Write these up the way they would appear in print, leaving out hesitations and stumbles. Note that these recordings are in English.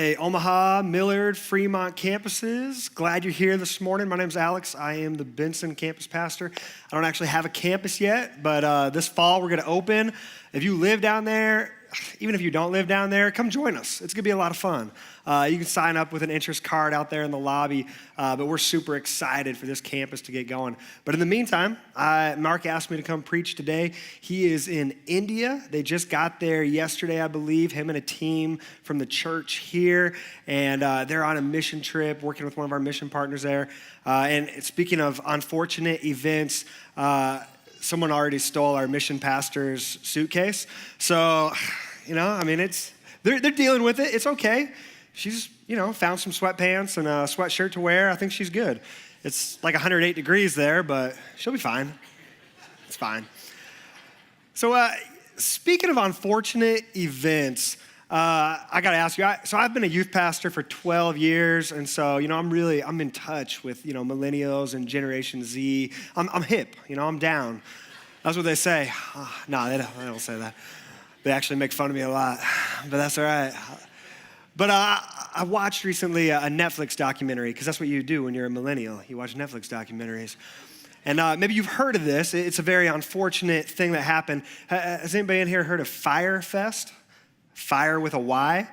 Hey, Omaha, Millard, Fremont campuses. Glad you're here this morning. My name's Alex. I am the Benson campus pastor. I don't actually have a campus yet, but this fall we're going to open. If you live down there, even if you don't live down there, come join us. It's going to be a lot of fun. You can sign up with an interest card out there in the lobby, but we're super excited for this campus to get going. But in the meantime, Mark asked me to come preach today. He is in India. They just got there yesterday, I believe, him and a team from the church here, and they're on a mission trip working with one of our mission partners there. And speaking of unfortunate events, someone already stole our mission pastor's suitcase. So, they're dealing with it. It's okay. She's, found some sweatpants and a sweatshirt to wear. I think she's good. It's like 108 degrees there, but she'll be fine. It's fine. So, speaking of unfortunate events, I got to ask you, so I've been a youth pastor for 12 years, and so, I'm in touch with, millennials and Generation Z. I'm hip, I'm down. That's what they say. No, they don't say that. They actually make fun of me a lot, but that's all right. But I watched recently a Netflix documentary, because that's what you do when you're a millennial. You watch Netflix documentaries. And maybe you've heard of this. It's a very unfortunate thing that happened. Has anybody in here heard of Fyre Fest? Fyre with a Y?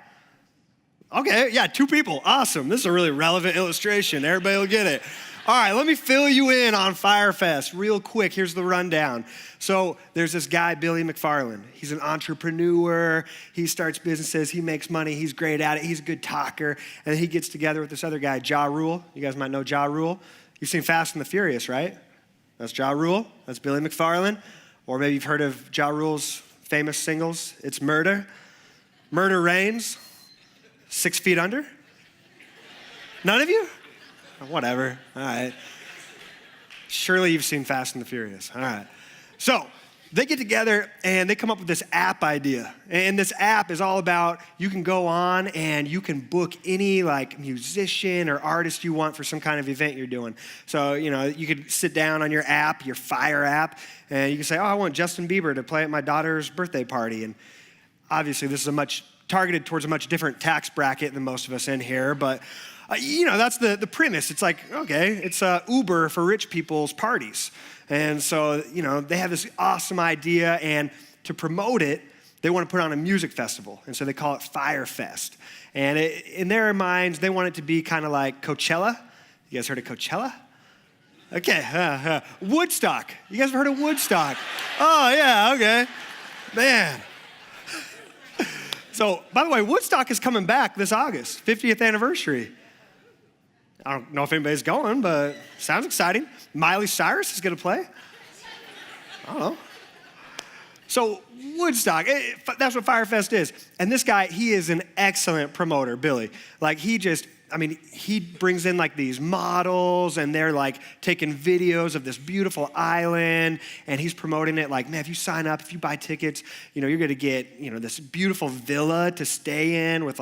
Okay, yeah, 2 people. Awesome. This is a really relevant illustration. Everybody will get it. All right, let me fill you in on Fyre Fest real quick. Here's the rundown. So there's this guy, Billy McFarland. He's an entrepreneur. He starts businesses. He makes money. He's great at it. He's a good talker. And then he gets together with this other guy, Ja Rule. You guys might know Ja Rule. You've seen Fast and the Furious, right? That's Ja Rule. That's Billy McFarland. Or maybe you've heard of Ja Rule's famous singles. It's Murder. Murder Reigns. 6 Feet Under. None of you? Whatever. All right. Surely you've seen Fast and the Furious. All right. So they get together and they come up with this app idea. And this app is all about, you can go on and you can book any musician or artist you want for some kind of event you're doing. So, you could sit down on your app, your Fyre app, and you can say, I want Justin Bieber to play at my daughter's birthday party. And obviously this is targeted towards a much different tax bracket than most of us in here, but that's the premise. It's like, okay, it's Uber for rich people's parties. And so, they have this awesome idea, and to promote it, they want to put on a music festival. And so they call it Fyre Fest. And in their minds, they want it to be kind of like Coachella. You guys heard of Coachella? Okay, Woodstock. You guys ever heard of Woodstock? Oh, yeah, okay. Man. So, by the way, Woodstock is coming back this August, 50th anniversary. I don't know if anybody's going, but sounds exciting. Miley Cyrus is going to play. I don't know. So Woodstock, that's what Fyre Fest is. And this guy, he is an excellent promoter, Billy. He brings in these models, and they're taking videos of this beautiful island, and he's promoting it man, if you sign up, if you buy tickets, you're gonna get, this beautiful villa to stay in with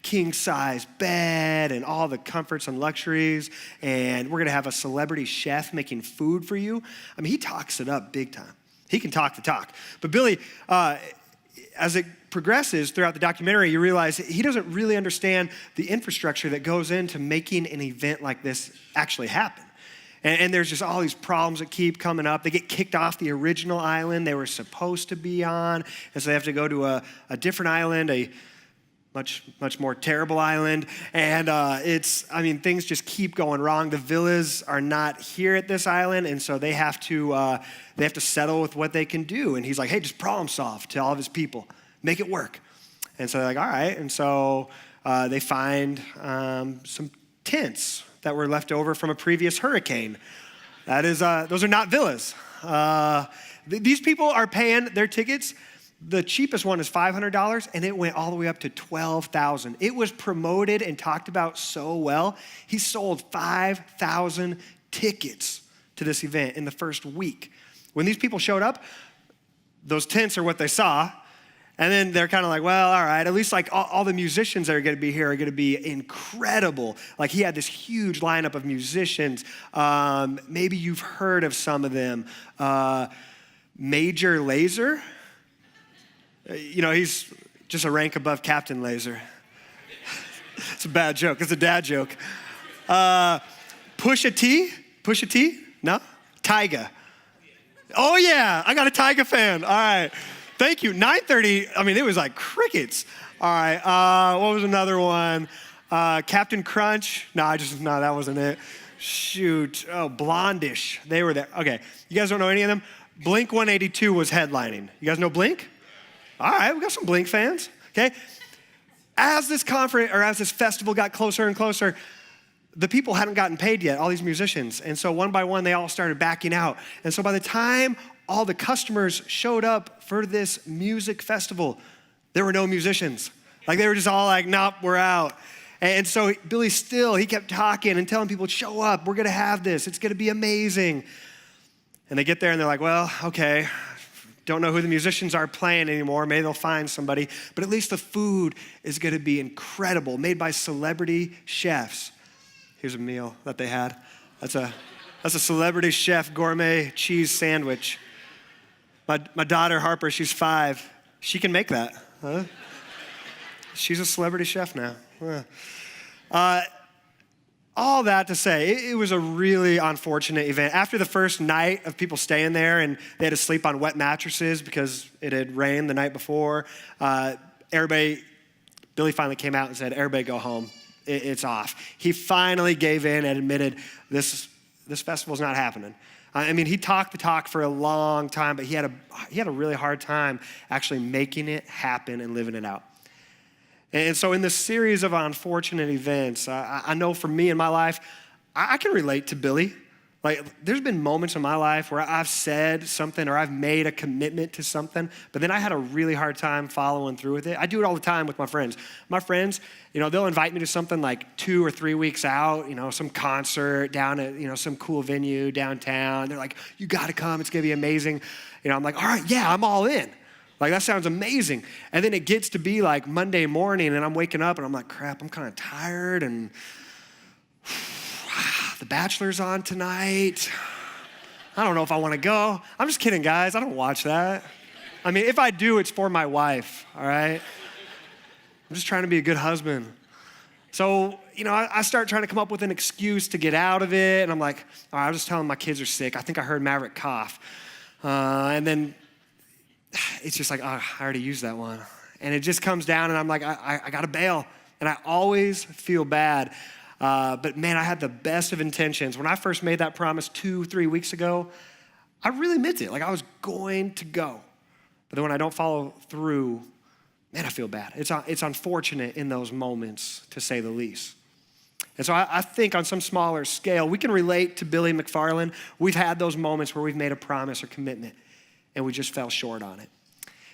king size bed and all the comforts and luxuries, and we're gonna have a celebrity chef making food for you. He talks it up big time. He can talk the talk. But Billy, as it progresses throughout the documentary, you realize he doesn't really understand the infrastructure that goes into making an event like this actually happen. And there's just all these problems that keep coming up. They get kicked off the original island they were supposed to be on, and so they have to go to a different island, a much more terrible island. And things just keep going wrong. The villas are not here at this island, and so they have to settle with what they can do. And he's like, hey, just problem solve to all of his people. Make it work. And so they're like, all right. And so they find some tents that were left over from a previous hurricane. Those are not villas. These people are paying their tickets. The cheapest one is $500, and it went all the way up to $12,000. It was promoted and talked about so well. He sold 5,000 tickets to this event in the first week. When these people showed up, those tents are what they saw. And then they're kind of like, well, all right, at least all the musicians that are going to be here are going to be incredible. He had this huge lineup of musicians. Maybe you've heard of some of them. Major Lazer. He's just a rank above Captain Laser. It's a bad joke. It's a dad joke. Pusha T? No? Tyga. Oh yeah, I got a Tyga fan. All right, thank you. 9:30, I mean, it was like crickets. All right, what was another one? Captain Crunch? No, that wasn't it. Shoot, Blondish, they were there. Okay, you guys don't know any of them? Blink 182 was headlining. You guys know Blink? All right, we got some Blink fans, okay? As this conference, or as this festival got closer and closer, the people hadn't gotten paid yet, all these musicians. And so one by one, they all started backing out. And so by the time all the customers showed up for this music festival, there were no musicians. Like they were just all like, nope, we're out. And so Billy still, he kept talking and telling people, show up, we're gonna have this, it's gonna be amazing. And they get there and they're like, well, okay, don't know who the musicians are playing anymore, maybe they'll find somebody, but at least the food is gonna be incredible, made by celebrity chefs. Here's a meal that they had. That's a celebrity chef gourmet cheese sandwich. My daughter, Harper, she's 5. She can make that. Huh? She's a celebrity chef now. All that to say, it was a really unfortunate event. After the first night of people staying there and they had to sleep on wet mattresses because it had rained the night before, Billy finally came out and said, everybody go home. It's off. He finally gave in and admitted this festival's not happening. I mean, he talked the talk for a long time, but he had a really hard time actually making it happen and living it out. And so in this series of unfortunate events, I know for me in my life, I can relate to Billy. Like, there's been moments in my life where I've said something or I've made a commitment to something, but then I had a really hard time following through with it. I do it all the time with my friends. My friends, they'll invite me to something like 2 or 3 weeks out, some concert down at, some cool venue downtown. They're like, you gotta come, it's gonna be amazing. I'm like, all right, yeah, I'm all in. Like, that sounds amazing. And then it gets to be like Monday morning and I'm waking up and I'm like, crap, I'm kind of tired and The Bachelor's on tonight. I don't know if I want to go. I'm just kidding, guys. I don't watch that. I mean, if I do, it's for my wife, all right? I'm just trying to be a good husband. So, I start trying to come up with an excuse to get out of it. And I'm like, all right, I'll just tell them my kids are sick. I think I heard Maverick cough. And then it's just like, oh, I already used that one. And it just comes down and I'm like, I got to bail. And I always feel bad. But man, I had the best of intentions. When I first made that promise 2-3 weeks ago, I really meant it. Like, I was going to go. But then when I don't follow through, man, I feel bad. It's unfortunate in those moments, to say the least. And so I think on some smaller scale, we can relate to Billy McFarland. We've had those moments where we've made a promise or commitment, and we just fell short on it.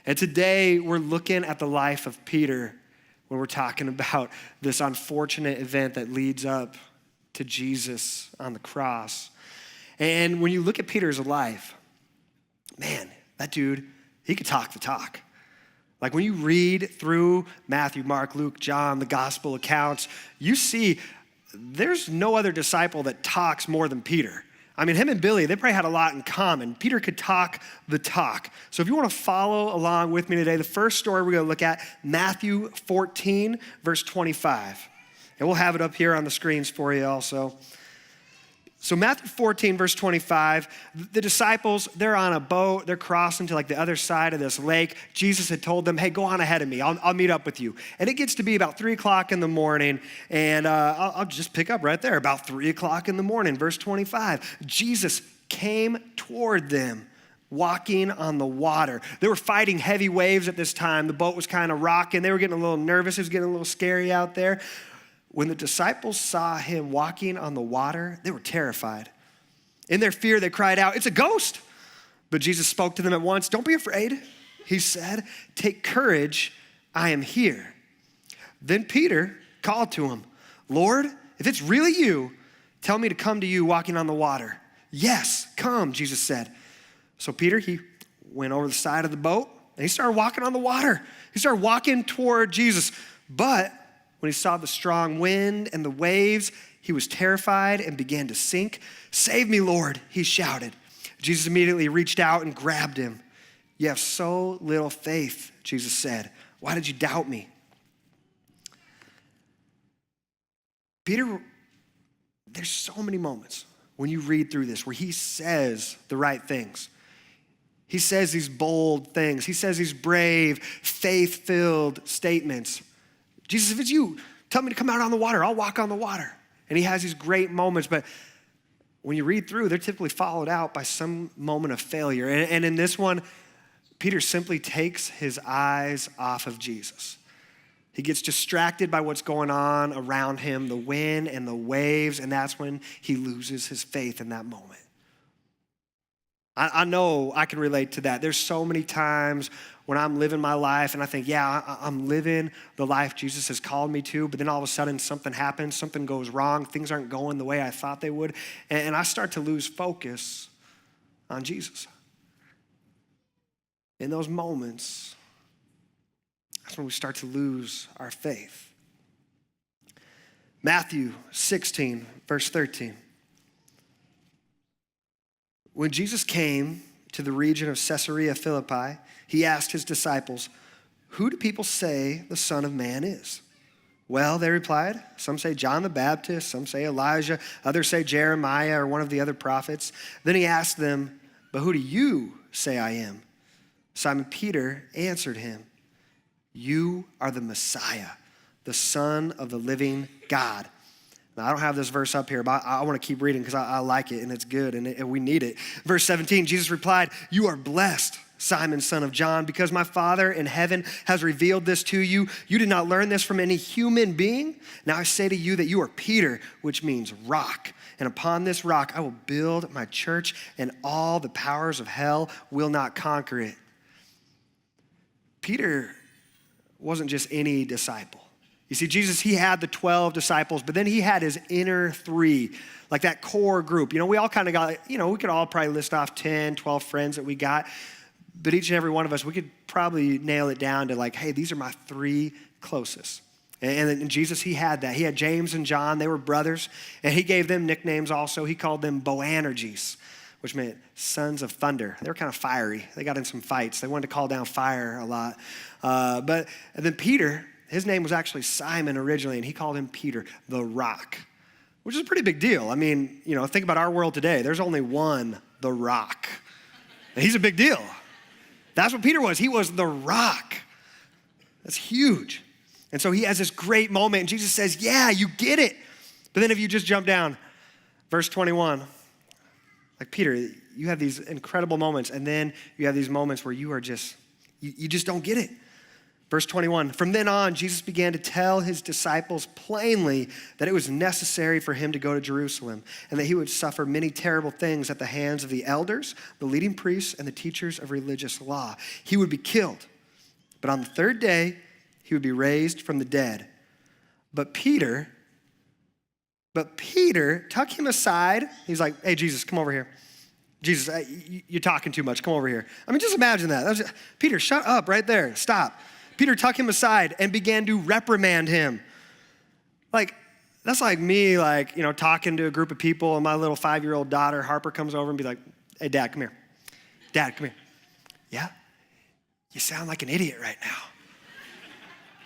And today, we're looking at the life of Peter when we're talking about this unfortunate event that leads up to Jesus on the cross. And when you look at Peter's life, man, that dude, he could talk the talk. Like, when you read through Matthew, Mark, Luke, John, the gospel accounts, you see there's no other disciple that talks more than Peter. I mean, him and Billy, they probably had a lot in common. Peter could talk the talk. So if you want to follow along with me today, the first story we're going to look at, Matthew 14, verse 25. And we'll have it up here on the screens for you also. So Matthew 14, verse 25, the disciples, they're on a boat. They're crossing to like the other side of this lake. Jesus had told them, hey, go on ahead of me. I'll meet up with you. And it gets to be about 3 o'clock in the morning. And I'll just pick up right there. About 3 o'clock in the morning, verse 25. Jesus came toward them, walking on the water. They were fighting heavy waves at this time. The boat was kind of rocking. They were getting a little nervous. It was getting a little scary out there. When the disciples saw him walking on the water, they were terrified. In their fear, they cried out, it's a ghost. But Jesus spoke to them at once. Don't be afraid, he said. Take courage, I am here. Then Peter called to him, Lord, if it's really you, tell me to come to you walking on the water. Yes, come, Jesus said. So Peter, he went over the side of the boat and he started walking on the water. He started walking toward Jesus. But when he saw the strong wind and the waves, he was terrified and began to sink. Save me, Lord, he shouted. Jesus immediately reached out and grabbed him. You have so little faith, Jesus said. Why did you doubt me? Peter, there's so many moments when you read through this where he says the right things. He says these bold things. He says these brave, faith-filled statements. Jesus, if it's you, tell me to come out on the water. I'll walk on the water. And he has these great moments, but when you read through, they're typically followed out by some moment of failure. And in this one, Peter simply takes his eyes off of Jesus. He gets distracted by what's going on around him, the wind and the waves, and that's when he loses his faith in that moment. I know I can relate to that. There's so many times when I'm living my life and I think, yeah, I'm living the life Jesus has called me to, but then all of a sudden something happens, something goes wrong, things aren't going the way I thought they would, and I start to lose focus on Jesus. In those moments, that's when we start to lose our faith. Matthew 16, verse 13. When Jesus came to the region of Caesarea Philippi, he asked his disciples, "Who do people say the Son of Man is?" "Well," they replied, "some say John the Baptist, some say Elijah, others say Jeremiah or one of the other prophets." Then he asked them, "But who do you say I am?" Simon Peter answered him, "You are the Messiah, the Son of the living God." Now, I don't have this verse up here, but I want to keep reading because I like it and it's good and we need it. Verse 17, Jesus replied, "You are blessed, Simon, son of John, because my Father in heaven has revealed this to you. You did not learn this from any human being. Now I say to you that you are Peter, which means rock. And upon this rock I will build my church, and all the powers of hell will not conquer it." Peter wasn't just any disciple. You see, Jesus, he had the 12 disciples, but then he had his inner three, like that core group. You know, we all kind of got, we could all probably list off 10, 12 friends that we got, but each and every one of us, we could probably nail it down to like, hey, these are my three closest. And Jesus, he had that. He had James and John, they were brothers, and he gave them nicknames also. He called them Boanerges, which meant sons of thunder. They were kind of fiery. They got in some fights. They wanted to call down fire a lot. And then Peter, his name was actually Simon originally, and he called him Peter, the Rock, which is a pretty big deal. I mean, think about our world today. There's only one, the Rock. And he's a big deal. That's what Peter was. He was the Rock. That's huge. And so he has this great moment, and Jesus says, yeah, you get it. But then if you just jump down, verse 21, like Peter, you have these incredible moments, and then you have these moments where you are just, you just don't get it. Verse 21, from then on, Jesus began to tell his disciples plainly that it was necessary for him to go to Jerusalem and that he would suffer many terrible things at the hands of the elders, the leading priests, and the teachers of religious law. He would be killed, but on the third day, he would be raised from the dead. But Peter took him aside. He's like, hey, Jesus, come over here. Jesus, you're talking too much. Come over here. I mean, just imagine that. Peter, shut up right there. Stop. Peter took him aside and began to reprimand him. That's like me, talking to a group of people, and my little 5-year-old daughter, Harper, comes over and be like, hey, Dad, come here. Dad, come here. Yeah? You sound like an idiot right now.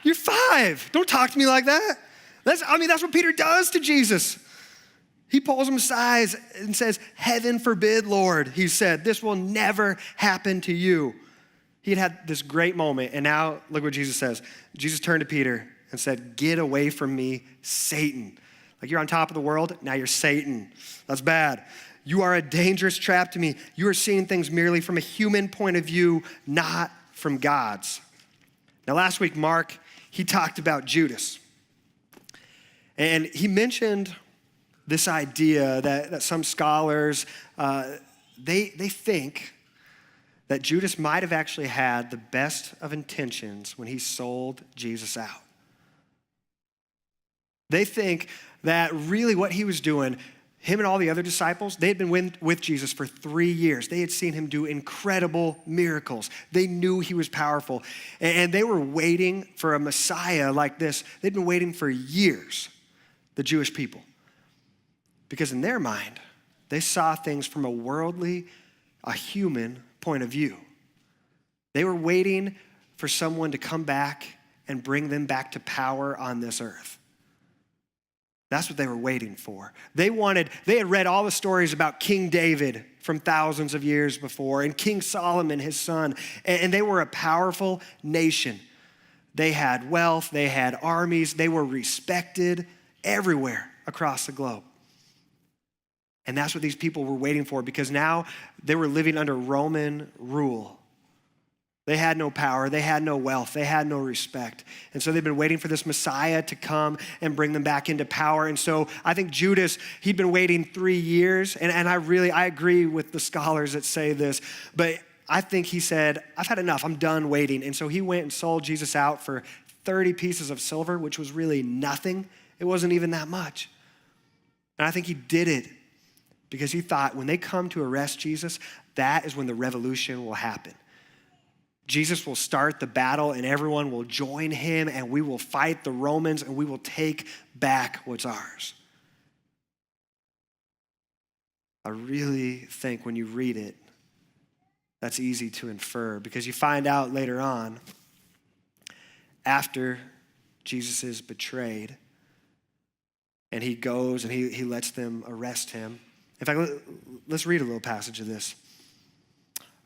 You're 5. Don't talk to me like that. That's what Peter does to Jesus. He pulls him aside and says, heaven forbid, Lord. He said, this will never happen to you. He had this great moment, and now look what Jesus says. Jesus turned to Peter and said, get away from me, Satan. Like you're on top of the world, now you're Satan. That's bad. You are a dangerous trap to me. You are seeing things merely from a human point of view, not from God's. Now last week, Mark, he talked about Judas. And he mentioned this idea that some scholars, they think that Judas might have actually had the best of intentions when he sold Jesus out. They think that really what he was doing, him and all the other disciples, they had been with Jesus for 3 years. They had seen him do incredible miracles. They knew he was powerful. And they were waiting for a Messiah like this. They'd been waiting for years, the Jewish people. Because in their mind, they saw things from a worldly, a human point of view. They were waiting for someone to come back and bring them back to power on this earth. That's what they were waiting for. They had read all the stories about King David from thousands of years before and King Solomon, his son, and they were a powerful nation. They had wealth, they had armies, they were respected everywhere across the globe. And that's what these people were waiting for, because now they were living under Roman rule. They had no power, they had no wealth, they had no respect. And so they've been waiting for this Messiah to come and bring them back into power. And so I think Judas, he'd been waiting 3 years, and I agree with the scholars that say this, but I think he said, I've had enough, I'm done waiting. And so he went and sold Jesus out for 30 pieces of silver, which was really nothing. It wasn't even that much. And I think he did it because he thought when they come to arrest Jesus, that is when the revolution will happen. Jesus will start the battle and everyone will join him and we will fight the Romans and we will take back what's ours. I really think when you read it, that's easy to infer, because you find out later on, after Jesus is betrayed and he goes and he lets them arrest him. In fact, let's read a little passage of this.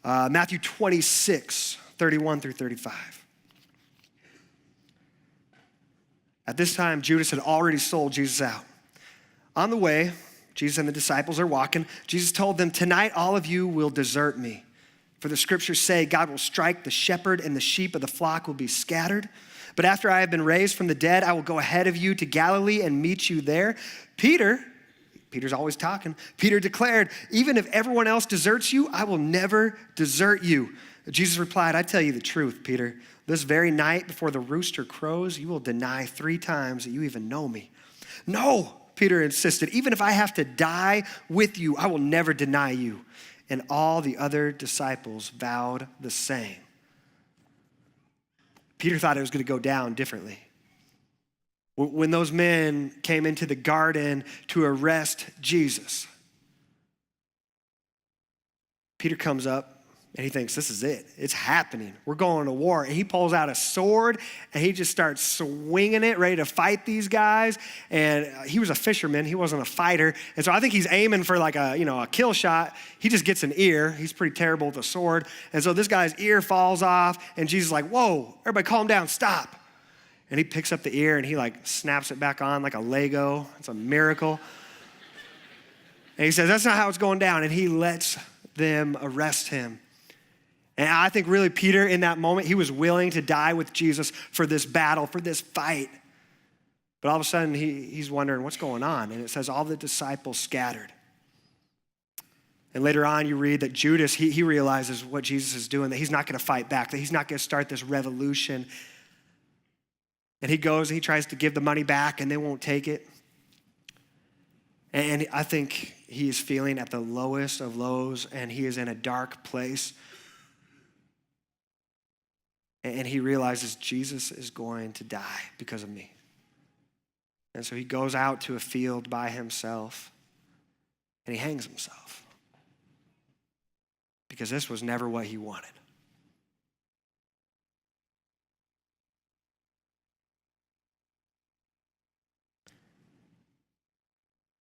Matthew 26, 31 through 35. At this time, Judas had already sold Jesus out. On the way, Jesus and the disciples are walking. Jesus told them, "Tonight all of you will desert me. For the scriptures say, God will strike the shepherd and the sheep of the flock will be scattered. But after I have been raised from the dead, I will go ahead of you to Galilee and meet you there." Peter's always talking. Peter declared, "Even if everyone else deserts you, I will never desert you." Jesus replied, "I tell you the truth, Peter. This very night before the rooster crows, you will deny 3 times that you even know me." "No," Peter insisted, "even if I have to die with you, I will never deny you." And all the other disciples vowed the same. Peter thought it was going to go down differently. When those men came into the garden to arrest Jesus, Peter comes up and he thinks, this is it. It's happening. We're going to war. And he pulls out a sword and he just starts swinging it, ready to fight these guys. And he was a fisherman. He wasn't a fighter. And so I think he's aiming for like a kill shot. He just gets an ear. He's pretty terrible with a sword. And so this guy's ear falls off and Jesus is like, "Whoa, everybody calm down, stop." And he picks up the ear and he like snaps it back on like a Lego. It's a miracle. And he says, "That's not how it's going down." And he lets them arrest him. And I think really Peter in that moment, he was willing to die with Jesus for this battle, for this fight. But all of a sudden he's wondering what's going on. And it says all the disciples scattered. And later on you read that Judas, he realizes what Jesus is doing, that he's not going to fight back, that he's not going to start this revolution. And he goes and he tries to give the money back and they won't take it. And I think he is feeling at the lowest of lows and he is in a dark place. And he realizes Jesus is going to die because of me. And so he goes out to a field by himself and he hangs himself. Because this was never what he wanted.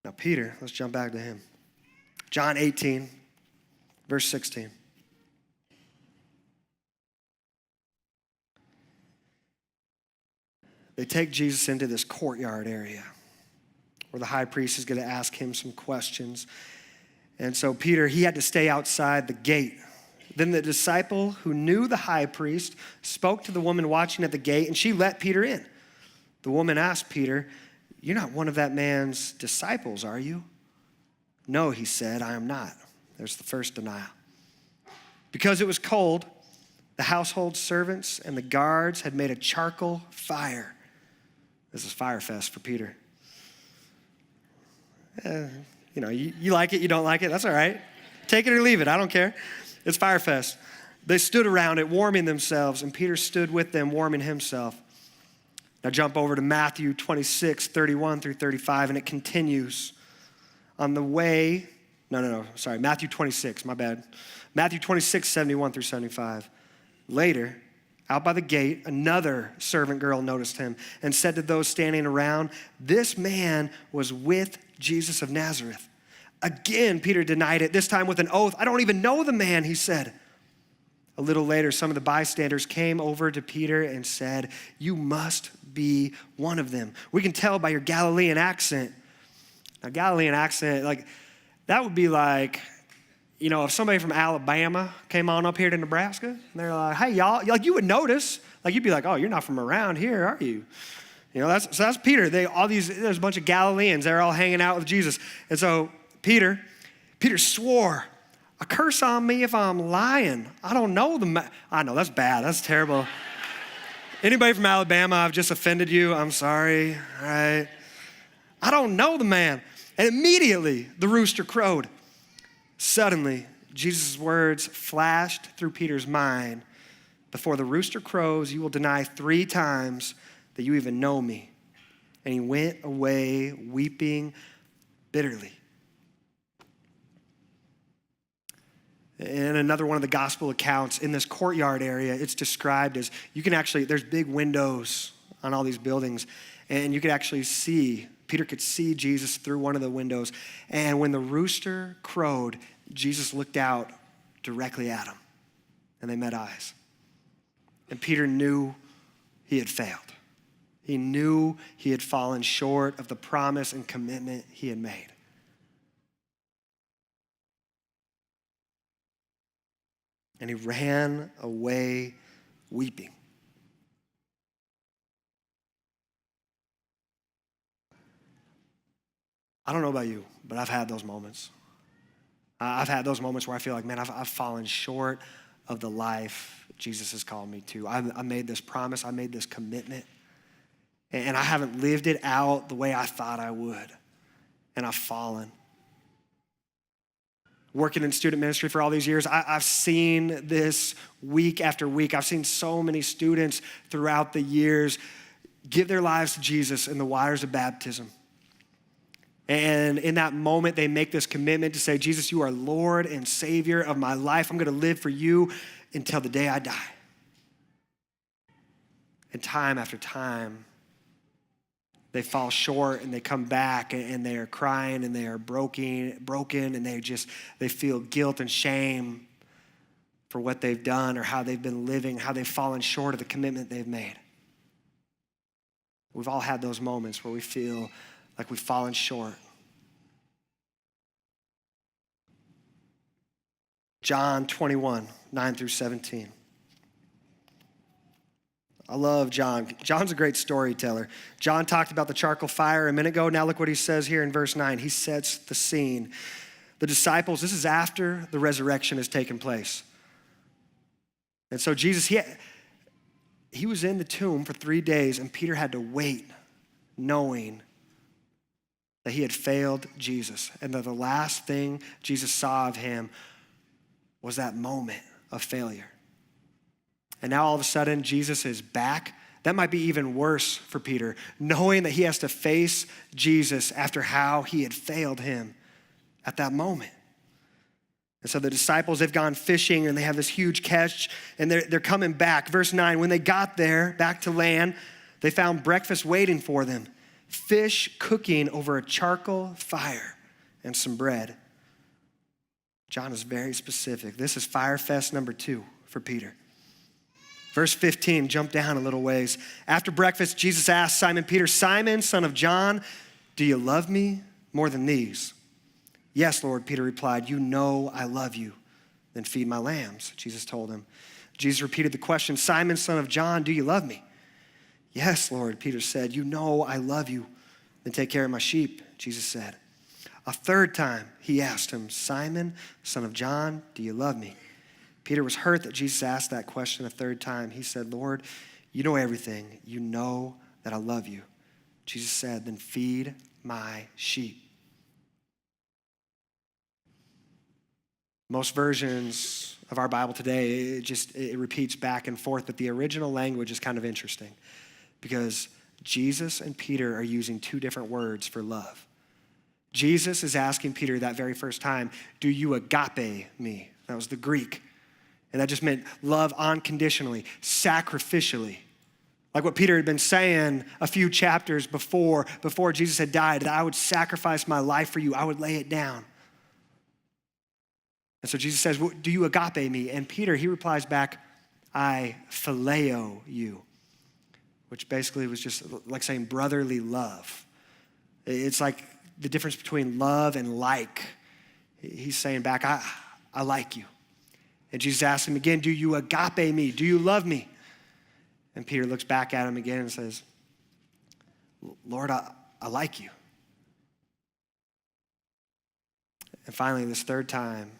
Now Peter, let's jump back to him. John 18, verse 16. They take Jesus into this courtyard area where the high priest is going to ask him some questions. And so Peter, he had to stay outside the gate. Then the disciple who knew the high priest spoke to the woman watching at the gate, and she let Peter in. The woman asked Peter, "You're not one of that man's disciples, are you?" "No," he said, "I am not." There's the first denial. Because it was cold, the household servants and the guards had made a charcoal fire. This is Fyre Fest for Peter. You like it, you don't like it, that's all right. Take it or leave it, I don't care. It's Fyre Fest. They stood around it, warming themselves, and Peter stood with them, warming himself. Now jump over to Matthew 26, 31 through 35, and it continues. Matthew 26, my bad. Matthew 26, 71 through 75. Later, out by the gate, another servant girl noticed him and said to those standing around, "This man was with Jesus of Nazareth." Again, Peter denied it, this time with an oath. "I don't even know the man," he said. A little later, some of the bystanders came over to Peter and said, "You must be one of them. We can tell by your Galilean accent." Now, Galilean accent, like, that would be like, if somebody from Alabama came on up here to Nebraska, and they're like, "Hey, y'all," like, you would notice. Like, you'd be like, "Oh, you're not from around here, are you?" That's Peter. There's a bunch of Galileans. They're all hanging out with Jesus. And so Peter swore, "A curse on me if I'm lying. I don't know the man." I know, that's bad. That's terrible. Anybody from Alabama, I've just offended you. I'm sorry, all right? "I don't know the man." And immediately the rooster crowed. Suddenly, Jesus' words flashed through Peter's mind. "Before the rooster crows, you will deny 3 times that you even know me." And he went away weeping bitterly. In another one of the gospel accounts, in this courtyard area, it's described as there's big windows on all these buildings, and you could actually see, Peter could see Jesus through one of the windows. And when the rooster crowed, Jesus looked out directly at him, and they met eyes. And Peter knew he had failed. He knew he had fallen short of the promise and commitment he had made. And he ran away weeping. I don't know about you, but I've had those moments. I've had those moments where I feel like, man, I've fallen short of the life Jesus has called me to. I made this promise, I made this commitment, and I haven't lived it out the way I thought I would, and I've fallen. Working in student ministry for all these years, I've seen this week after week. I've seen so many students throughout the years give their lives to Jesus in the waters of baptism. And in that moment, they make this commitment to say, "Jesus, you are Lord and Savior of my life. I'm going to live for you until the day I die." And time after time, they fall short and they come back and they are crying and they are broken and they feel guilt and shame for what they've done or how they've been living, how they've fallen short of the commitment they've made. We've all had those moments where we feel like we've fallen short. John 21, 9 through 17. I love John. John's a great storyteller. John talked about the charcoal fire a minute ago. Now look what he says here in verse 9. He sets the scene. The disciples, this is after the resurrection has taken place. And so Jesus, he was in the tomb for 3 days, and Peter had to wait knowing that he had failed Jesus and that the last thing Jesus saw of him was that moment of failure. And now all of a sudden, Jesus is back. That might be even worse for Peter, knowing that he has to face Jesus after how he had failed him at that moment. And so the disciples, they've gone fishing and they have this huge catch and they're coming back. Verse 9, when they got there, back to land, they found breakfast waiting for them. Fish cooking over a charcoal fire and some bread. John is very specific. This is Fyre Fest number 2 for Peter. Verse 15, jump down a little ways. After breakfast, Jesus asked Simon Peter, "Simon, son of John, do you love me more than these?" "Yes, Lord," Peter replied. "You know I love you." "Then feed my lambs," Jesus told him. Jesus repeated the question, "Simon, son of John, do you love me?" "Yes, Lord," Peter said. "You know I love you." "Then take care of my sheep," Jesus said. A third time, he asked him, "Simon, son of John, do you love me?" Peter was hurt that Jesus asked that question a third time. He said, "Lord, you know everything. You know that I love you." Jesus said, "Then feed my sheep." Most versions of our Bible today, it repeats back and forth, but the original language is kind of interesting because Jesus and Peter are using 2 different words for love. Jesus is asking Peter that very first time, "Do you agape me?" That was the Greek. And that just meant love unconditionally, sacrificially. Like what Peter had been saying a few chapters before Jesus had died, that I would sacrifice my life for you. I would lay it down. And so Jesus says, well, do you agape me? And Peter, he replies back, I phileo you, which basically was just like saying brotherly love. It's like the difference between love and like. He's saying back, I like you. And Jesus asks him again, do you agape me? Do you love me? And Peter looks back at him again and says, Lord, I like you. And finally, this third time,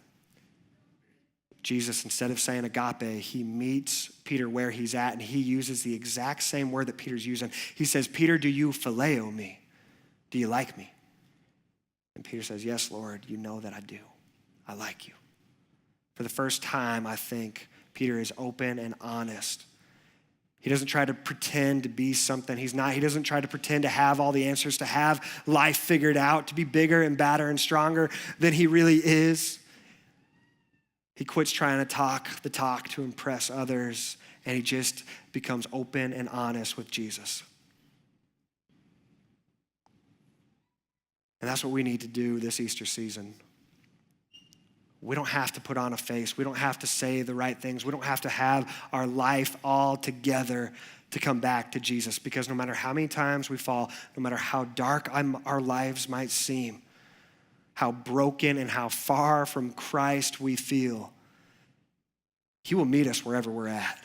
Jesus, instead of saying agape, he meets Peter where he's at, and he uses the exact same word that Peter's using. He says, Peter, do you phileo me? Do you like me? And Peter says, yes, Lord, you know that I do. I like you. For the first time, I think Peter is open and honest. He doesn't try to pretend to be something he's not. He doesn't try to pretend to have all the answers, to have life figured out, to be bigger and badder and stronger than he really is. He quits trying to talk the talk to impress others, and he just becomes open and honest with Jesus. And that's what we need to do this Easter season. We don't have to put on a face. We don't have to say the right things. We don't have to have our life all together to come back to Jesus, because no matter how many times we fall, no matter how dark our lives might seem, how broken and how far from Christ we feel, he will meet us wherever we're at.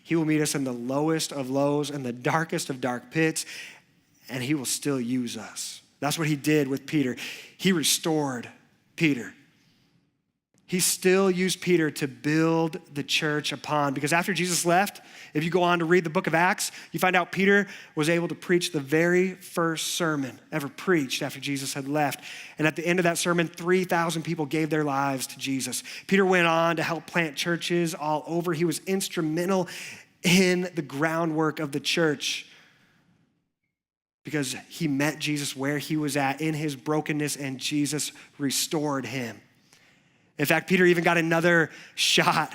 He will meet us in the lowest of lows and the darkest of dark pits, and he will still use us. That's what he did with Peter. He restored Peter. He still used Peter to build the church upon, because after Jesus left, if you go on to read the book of Acts, you find out Peter was able to preach the very first sermon ever preached after Jesus had left. And at the end of that sermon, 3,000 people gave their lives to Jesus. Peter went on to help plant churches all over. He was instrumental in the groundwork of the church, because he met Jesus where he was at in his brokenness, and Jesus restored him. In fact, Peter even got another shot,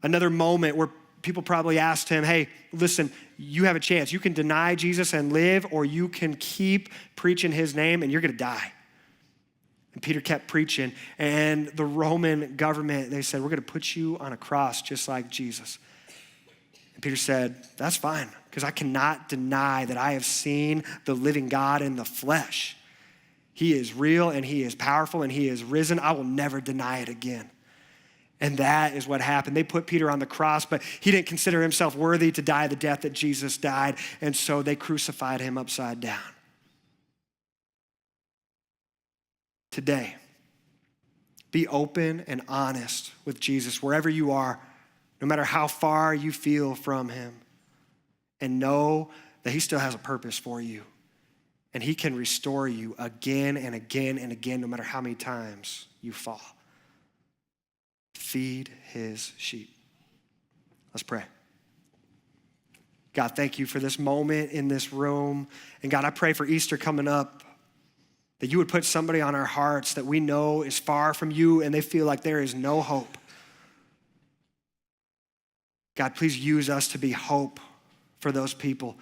another moment where people probably asked him, hey, listen, you have a chance. You can deny Jesus and live, or you can keep preaching his name and you're gonna die. And Peter kept preaching, and the Roman government, they said, we're gonna put you on a cross just like Jesus. And Peter said, that's fine, because I cannot deny that I have seen the living God in the flesh. He is real, and he is powerful, and he is risen. I will never deny it again. And that is what happened. They put Peter on the cross, but he didn't consider himself worthy to die the death that Jesus died, and so they crucified him upside down. Today, be open and honest with Jesus wherever you are, no matter how far you feel from him, and know that he still has a purpose for you. And he can restore you again and again and again, no matter how many times you fall. Feed his sheep. Let's pray. God, thank you for this moment in this room. And God, I pray for Easter coming up, that you would put somebody on our hearts that we know is far from you and they feel like there is no hope. God, please use us to be hope for those people.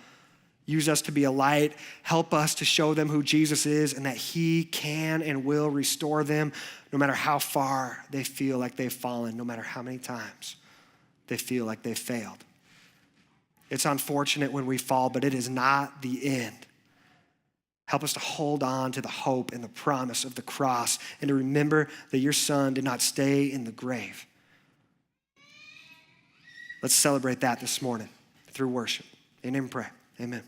Use us to be a light. Help us to show them who Jesus is and that he can and will restore them no matter how far they feel like they've fallen, no matter how many times they feel like they've failed. It's unfortunate when we fall, but it is not the end. Help us to hold on to the hope and the promise of the cross, and to remember that your son did not stay in the grave. Let's celebrate that this morning through worship and in prayer. Amen.